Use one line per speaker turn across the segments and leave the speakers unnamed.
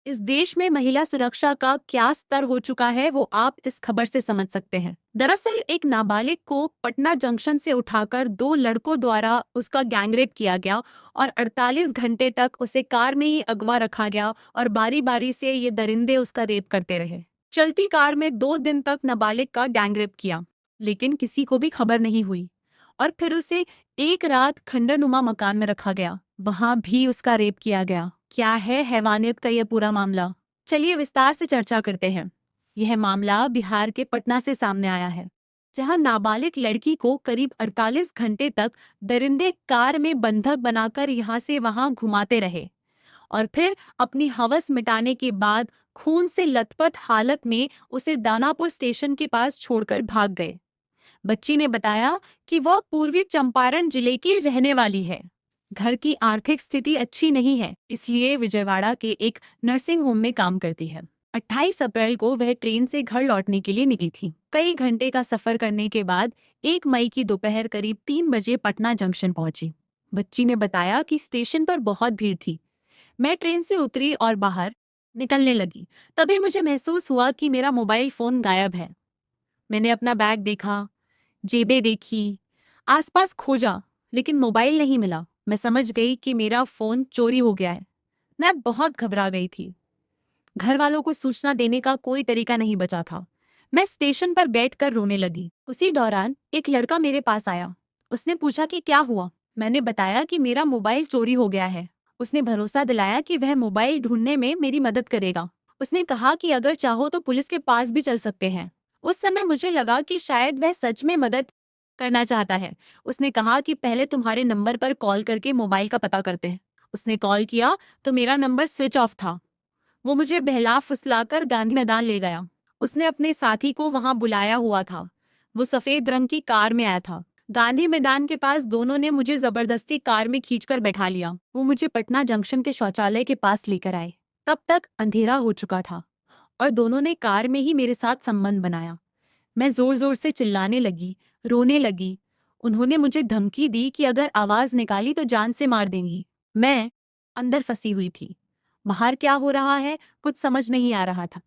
इस देश में महिला सुरक्षा का क्या स्तर हो चुका है वो आप इस खबर से समझ सकते हैं। दरअसल एक नाबालिग को पटना जंक्शन से उठाकर दो लड़कों द्वारा उसका गैंगरेप किया गया और 48 घंटे तक उसे कार में ही अगवा रखा गया और बारी बारी से ये दरिंदे उसका रेप करते रहे। चलती कार में 2 दिन तक नाबालिग का गैंगरेप किया, लेकिन किसी को भी खबर नहीं हुई। और फिर उसे एक रात खंडरनुमा मकान में रखा गया, वहां भी उसका रेप किया गया। क्या है हैवानियत का यह पूरा मामला। चलिए विस्तार से चर्चा करते हैं। यह मामला बिहार के पटना से सामने आया है, जहां नाबालिग लड़की को करीब 48 घंटे तक दरिंदे कार में बंधक बनाकर यहां से वहां घुमाते रहे और फिर अपनी हवस मिटाने के बाद खून से लथपथ हालत में उसे दानापुर स्टेशन के पास छोड़कर भाग गए। बच्ची ने बताया कि वह पूर्वी चंपारण जिले की रहने वाली है। घर की आर्थिक स्थिति अच्छी नहीं है, इसलिए विजयवाड़ा के एक नर्सिंग होम में काम करती है। 28 अप्रैल को वह ट्रेन से घर लौटने के लिए निकली थी। कई घंटे का सफर करने के बाद 1 मई की दोपहर करीब 3 बजे पटना जंक्शन पहुंची। बच्ची ने बताया कि स्टेशन पर बहुत भीड़ थी। मैं ट्रेन से उतरी और बाहर निकलने लगी। तभी मुझे महसूस हुआ कि मेरा मोबाइल फोन गायब है। मैंने अपना बैग देखा, जेबें देखी, आसपास खोजा, लेकिन मोबाइल नहीं मिला। मैं समझ गई कि मेरा फोन चोरी हो गया है। मैं बहुत घबरा गई थी। घर वालों को सूचना देने का कोई तरीका नहीं बचा था। मैं स्टेशन पर बैठकर रोने लगी। उसी दौरान एक लड़का मेरे पास आया। उसने पूछा कि क्या हुआ। मैंने बताया कि मेरा मोबाइल चोरी हो गया है। उसने भरोसा दिलाया कि वह मोबाइल ढूंढने में मेरी मदद करेगा। उसने कहा कि अगर चाहो तो पुलिस के पास भी चल सकते हैं। उस समय मुझे लगा कि शायद वह सच में मदद करना चाहता है। उसने कहा कि पहले तुम्हारे नंबर पर कॉल करके मोबाइल का पता करते हैं। उसने कॉल किया तो मेरा नंबर स्विच ऑफ था। वो मुझे बहला-फुसलाकर गांधी मैदान ले गया। उसने अपने साथी को वहां बुलाया हुआ था। वो सफेद रंग की कार में आया था। गांधी मैदान के पास दोनों ने मुझे जबरदस्ती कार में खींचकर बैठा लिया। वो मुझे पटना जंक्शन के शौचालय के पास लेकर आए। तब तक अंधेरा हो चुका था और दोनों ने कार में ही मेरे साथ संबंध बनाया। मैं जोर-जोर से चिल्लाने लगी, रोने लगी। उन्होंने मुझे धमकी दी कि अगर आवाज निकाली तो जान से मार देंगी। मैं अंदर फंसी हुई थी। बाहर क्या हो रहा है, कुछ समझ नहीं आ रहा था।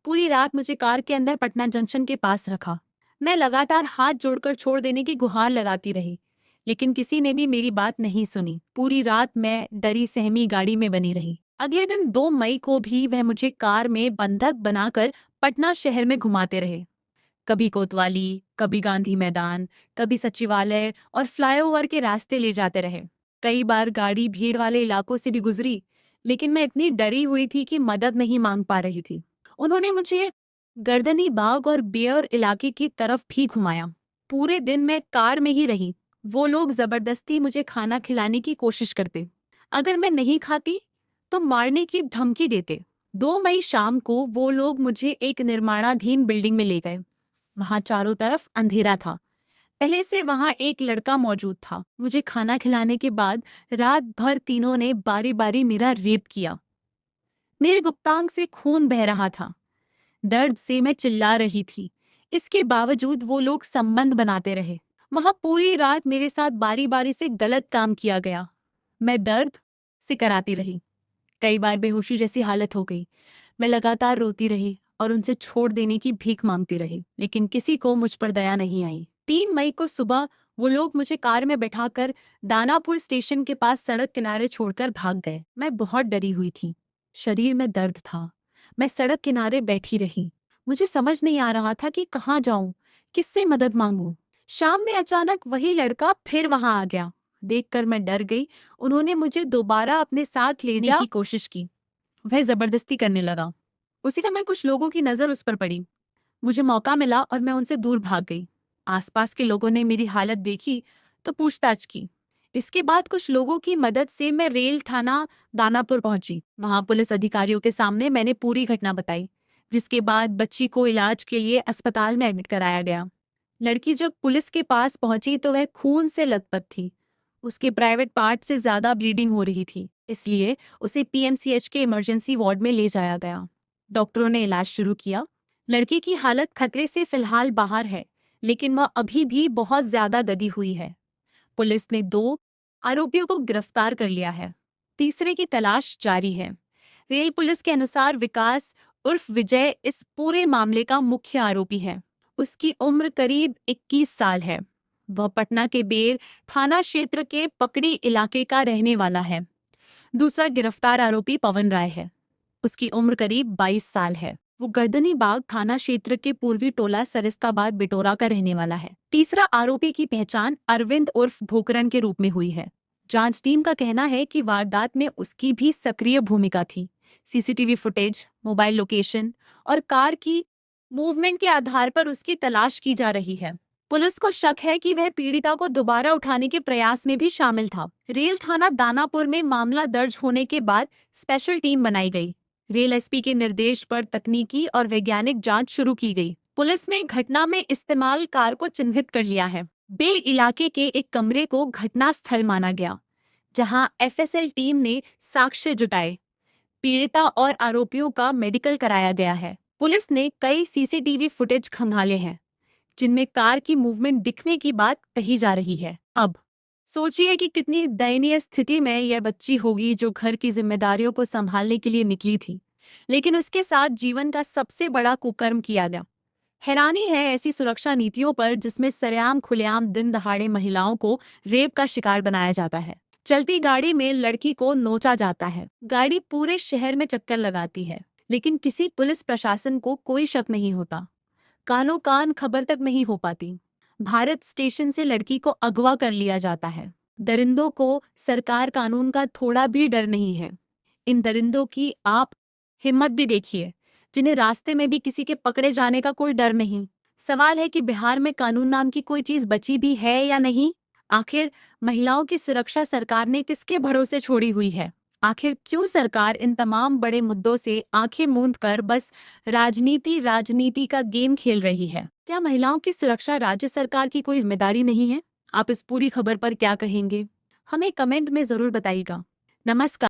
पूरी रात मुझे कार के अंदर पटना जंक्शन के पास रखा। मैं लगातार हाथ जोड़कर छोड़ देने की गुहार लगाती रही, लेकिन किसी ने भी मेरी बात नहीं सुनी। पूरी रात मैं डरी सहमी गाड़ी में बनी रही। अगले दिन 2 मई को भी वह मुझे कार में बंधक बनाकर पटना शहर में घुमाते रहे। कभी कोतवाली, कभी गांधी मैदान, कभी सचिवालय और फ्लाईओवर के रास्ते ले जाते रहे। कई बार गाड़ी भीड़ वाले इलाकों से भी गुजरी, लेकिन मैं इतनी डरी हुई थी कि मदद नहीं मांग पा रही थी। उन्होंने मुझे गर्दनी बाग और बेयर इलाके की तरफ भी घुमाया। पूरे दिन मैं कार में ही रही। वो लोग जबरदस्ती मुझे खाना खिलाने की कोशिश करते। अगर मैं नहीं खाती, तो मारने की धमकी देते। 2 मई शाम को वो लोग मुझे एक निर्माणाधीन बिल्डिंग में ले गए। वहां चारों तरफ अंधेरा था। पहले से वहां एक लड़का मौजूद था। मुझे खाना खिलाने के बाद रात भर तीनों ने बारी बारी मेरा रेप किया। मेरे गुप्तांग से खून बह रहा था। दर्द से मैं चिल्ला रही थी। इसके बावजूद वो लोग संबंध बनाते रहे। वहां पूरी रात मेरे साथ बारी बारी से गलत काम किया गया। मैं दर्द से कराती रही। कई बार बेहोशी जैसी हालत हो गई। मैं लगातार रोती रही और उनसे छोड़ देने की भीख मांगती रही, लेकिन किसी को मुझ पर दया नहीं आई। 3 मई को सुबह वो लोग मुझे कार में बैठाकर दानापुर स्टेशन के पास सड़क किनारे छोड़कर भाग गए। मैं बहुत डरी हुई थी। शरीर में दर्द था। मैं सड़क किनारे बैठी रही। मुझे समझ नहीं आ रहा था कि कहाँ जाऊं, किससे मदद मांगूं। शाम में अचानक वही लड़का फिर वहां आ गया। देखकर मैं डर गई। उन्होंने मुझे दोबारा अपने साथ ले जाने की कोशिश की। वह जबरदस्ती करने लगा। उसी समय कुछ लोगों की नजर उस पर पड़ी। मुझे मौका मिला और मैं उनसे दूर भाग गई। आसपास के लोगों ने मेरी हालत देखी तो पूछताछ की। इसके बाद कुछ लोगों की मदद से मैं रेल थाना दानापुर पहुंची। वहां पुलिस अधिकारियों के सामने मैंने पूरी घटना बताई, जिसके बाद बच्ची को इलाज के लिए अस्पताल में एडमिट कराया गया। लड़की जब पुलिस के पास पहुंची तो वह खून से लथपथ थी। उसके प्राइवेट पार्ट से ज्यादा ब्लीडिंग हो रही थी, इसलिए उसे पीएमसीएच के इमरजेंसी वार्ड में ले जाया गया। डॉक्टरों ने इलाज शुरू किया। लड़की की हालत खतरे से फिलहाल बाहर है, लेकिन वह अभी भी बहुत ज्यादा गदी हुई है। पुलिस ने 2 आरोपियों को गिरफ्तार कर लिया है। तीसरे की तलाश जारी है। रेल पुलिस के अनुसार विकास उर्फ विजय इस पूरे मामले का मुख्य आरोपी है। उसकी उम्र करीब 21 साल है। वह पटना के बेर थाना क्षेत्र के पकड़ी इलाके का रहने वाला है। दूसरा गिरफ्तार आरोपी पवन राय है। उसकी उम्र करीब 22 साल है। वो गर्दनी बाग थाना क्षेत्र के पूर्वी टोला सरिस्ताबाद बिटोरा का रहने वाला है। तीसरा आरोपी की पहचान अरविंद उर्फ भोकरन के रूप में हुई है। जांच टीम का कहना है कि वारदात में उसकी भी सक्रिय भूमिका थी। सीसीटीवी फुटेज, मोबाइल लोकेशन और कार की मूवमेंट के आधार पर उसकी तलाश की जा रही है। पुलिस को शक है कि वह पीड़िता को दोबारा उठाने के प्रयास में भी शामिल था। रेल थाना दानापुर में मामला दर्ज होने के बाद स्पेशल टीम बनाई गई। रेल एसपी के निर्देश पर तकनीकी और वैज्ञानिक जांच शुरू की गई। पुलिस ने घटना में इस्तेमाल कार को चिन्हित कर लिया है। बे इलाके के एक कमरे को घटना स्थल माना गया, जहां एफएसएल टीम ने साक्ष्य जुटाए। पीड़िता और आरोपियों का मेडिकल कराया गया है। पुलिस ने कई सीसीटीवी फुटेज खंगाले हैं, जिनमें कार की मूवमेंट दिखने की बात कही जा रही है। अब सोचिए कि कितनी दयनीय स्थिति में यह बच्ची होगी जो घर की जिम्मेदारियों को संभालने के लिए निकली थी, लेकिन उसके साथ जीवन का सबसे बड़ा कुकर्म किया गया। हैरानी है ऐसी सुरक्षा नीतियों पर जिसमें सरेआम खुलेआम दिन दहाड़े महिलाओं को रेप का शिकार बनाया जाता है। चलती गाड़ी में लड़की को नोचा जाता है। गाड़ी पूरे शहर में चक्कर लगाती है, लेकिन किसी पुलिस प्रशासन को कोई शक नहीं होता। कानो कान खबर तक नहीं हो पाती। भारत स्टेशन से लड़की को अगवा कर लिया जाता है। दरिंदों को सरकार कानून का थोड़ा भी डर नहीं है। इन दरिंदों की आप हिम्मत भी देखिए, जिन्हें रास्ते में भी किसी के पकड़े जाने का कोई डर नहीं। सवाल है कि बिहार में कानून नाम की कोई चीज बची भी है या नहीं। आखिर महिलाओं की सुरक्षा सरकार ने किसके भरोसे छोड़ी हुई है? आखिर क्यों सरकार इन तमाम बड़े मुद्दों से आंखें मूंद कर बस राजनीति का गेम खेल रही है? क्या महिलाओं की सुरक्षा राज्य सरकार की कोई जिम्मेदारी नहीं है? आप इस पूरी खबर पर क्या कहेंगे? हमें कमेंट में जरूर बताइएगा। नमस्कार।